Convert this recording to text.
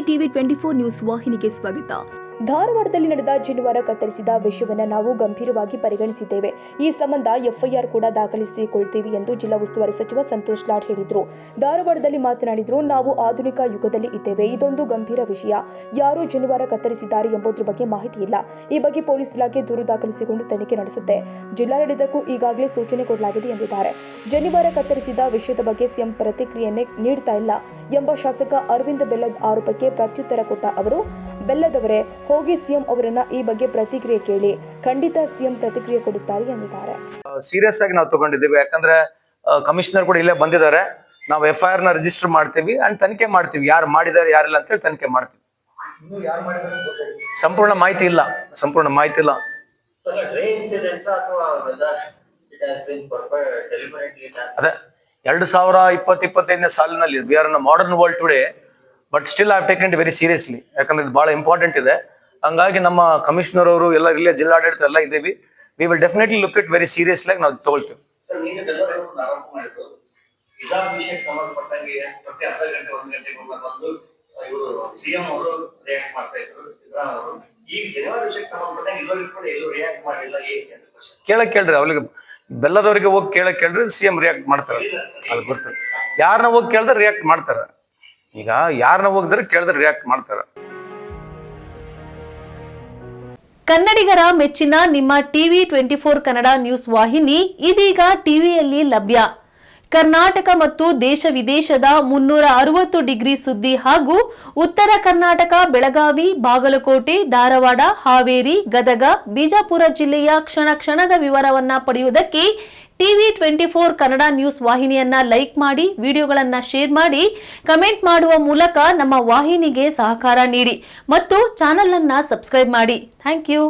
TV 24 news ವಾಹಿನಿಗೆ ಸ್ವಾಗತ. ಧಾರವಾಡದಲ್ಲಿ ನಡೆದ ಜನಿವಾರ ಕತ್ತರಿಸಿದ ವಿಷಯವನ್ನು ನಾವು ಗಂಭೀರವಾಗಿ ಪರಿಗಣಿಸಿದ್ದೇವೆ. ಈ ಸಂಬಂಧ ಎಫ್ಐಆರ್ ಕೂಡ ದಾಖಲಿಸಿಕೊಳ್ತೀವಿ ಎಂದು ಜಿಲ್ಲಾ ಉಸ್ತುವಾರಿ ಸಚಿವ ಸಂತೋಷ್ ಲಾಡ್ ಹೇಳಿದರು. ಧಾರವಾಡದಲ್ಲಿ ಮಾತನಾಡಿದರು, ನಾವು ಆಧುನಿಕ ಯುಗದಲ್ಲಿ ಇದ್ದೇವೆ. ಇದೊಂದು ಗಂಭೀರ ವಿಷಯ. ಯಾರು ಜನಿವಾರ ಕತ್ತರಿಸಿದ್ದಾರೆ ಎಂಬುದರ ಬಗ್ಗೆ ಮಾಹಿತಿ ಇಲ್ಲ. ಈ ಬಗ್ಗೆ ಪೊಲೀಸ್ ಇಲಾಖೆ ದೂರು ದಾಖಲಿಸಿಕೊಂಡು ತನಿಖೆ ನಡೆಸುತ್ತೆ. ಜಿಲ್ಲಾಡಳಿತಕ್ಕೂ ಈಗಾಗಲೇ ಸೂಚನೆ ಕೊಡಲಾಗಿದೆ ಎಂದಿದ್ದಾರೆ. ಜನಿವಾರ ಕತ್ತರಿಸಿದ ವಿಷಯದ ಬಗ್ಗೆ ಸಿಎಂ ಪ್ರತಿಕ್ರಿಯೆಯನ್ನೇ ನೀಡ್ತಾ ಇಲ್ಲ ಎಂಬ ಶಾಸಕ ಅರವಿಂದ್ ಬೆಲ್ಲದ್ ಆರೋಪಕ್ಕೆ ಪ್ರತ್ಯುತ್ತರ ಕೊಟ್ಟ ಅವರು, ಬೆಲ್ಲದ್ ಅವರೇ, ಹೋಗಿ ಸಿಎಂ ಅವರನ್ನ ಈ ಬಗ್ಗೆ ಪ್ರತಿಕ್ರಿಯೆ ಕೇಳಿ, ಖಂಡಿತ ಸಿಎಂ ಪ್ರತಿಕ್ರಿಯೆ ಕೊಡುತ್ತಾರೆ ಎಂದಿದ್ದಾರೆ. ಸೀರಿಯಸ್ ಆಗಿ ನಾವು ತಗೊಂಡಿದ್ದೀವಿ. ಯಾಕಂದ್ರೆ ಕಮಿಷನರ್ ಕೂಡ ಇಲ್ಲೇ ಬಂದಿದ್ದಾರೆ. ನಾವು ಎಫ್ಐಆರ್ ನ ರಿಜಿಸ್ಟರ್ ಮಾಡ್ತೀವಿ ಅಂಡ್ ತನಿಖೆ ಮಾಡ್ತೀವಿ. ಯಾರು ಮಾಡಿದ್ದಾರೆ ಯಾರಿಲ್ಲ ಅಂತ ಹೇಳಿ ತನಿಖೆ ಮಾಡ್ತೀವಿ. ಸಂಪೂರ್ಣ ಮಾಹಿತಿ ಇಲ್ಲ. ಅದೇ 2020-25 ಸಾಲಿನಲ್ಲಿ we are in modern world today, but still I have taken it very seriously. ಯಾಕಂದ್ರೆ ಇದು ಬಹಳ ಇಂಪಾರ್ಟೆಂಟ್ ಇದೆ. ಹಂಗಾಗಿ ನಮ್ಮ ಕಮಿಷನರ್ ಅವರು ಎಲ್ಲ ಇಲ್ಲೇ ಜಿಲ್ಲಾಡಳಿತ ಎಲ್ಲ ಇದ್ದೀವಿ. We will definitely look it very seriously ಆಗಿ ನಾವು ತಗೊಳ್ತೀವಿ. ಕೇಳ್ರಿ ಅವ್ರಿಗೆ, ಬೆಲ್ಲದವರಿಗೆ ಹೋಗಿ ಕೇಳ್ರಿ, ಸಿಎಂ ರಿಯಾಕ್ಟ್ ಮಾಡ್ತಾರೆ. ಅದು ಬರ್ತದೆ. ಯಾರನ್ನ ಹೋಗಿ ಕೇಳಿದ್ರೆ ರಿಯಾಕ್ಟ್ ಮಾಡ್ತಾರೆ. ಈಗ ಯಾರನ್ನ ಹೋಗಿದ್ರೆ ಕೇಳಿದ್ರೆ ರಿಯಾಕ್ಟ್ ಮಾಡ್ತಾರೆ. ಕನ್ನಡಿಗರ ಮೆಚ್ಚಿನ ನಿಮ್ಮ ಟಿವಿ 24 ಕನ್ನಡ ನ್ಯೂಸ್ ವಾಹಿನಿ ಇದೀಗ ಟಿವಿಯಲ್ಲಿ ಲಭ್ಯ. ಕರ್ನಾಟಕ ಮತ್ತು ದೇಶ ವಿದೇಶದ 360 ಡಿಗ್ರಿ ಸುದ್ದಿ ಹಾಗೂ ಉತ್ತರ ಕರ್ನಾಟಕ, ಬೆಳಗಾವಿ, ಬಾಗಲಕೋಟೆ, ಧಾರವಾಡ, ಹಾವೇರಿ, ಗದಗ, ಬಿಜಾಪುರ ಜಿಲ್ಲೆಯ ಕ್ಷಣ ಕ್ಷಣದ ವಿವರವನ್ನ ಪಡೆಯುವುದಕ್ಕೆ ಟಿವಿ 24 ಕನ್ನಡ ನ್ಯೂಸ್ ವಾಹಿನಿಯನ್ನ ಲೈಕ್ ಮಾಡಿ, ವಿಡಿಯೋಗಳನ್ನ ಶೇರ್ ಮಾಡಿ, ಕಮೆಂಟ್ ಮಾಡುವ ಮೂಲಕ ನಮ್ಮ ವಾಹಿನಿಗೆ ಸಹಕಾರ ನೀಡಿ ಮತ್ತು ಚಾನೆಲ್ ಅನ್ನ ಸಬ್ಸ್ಕ್ರೈಬ್ ಮಾಡಿ. Thank you.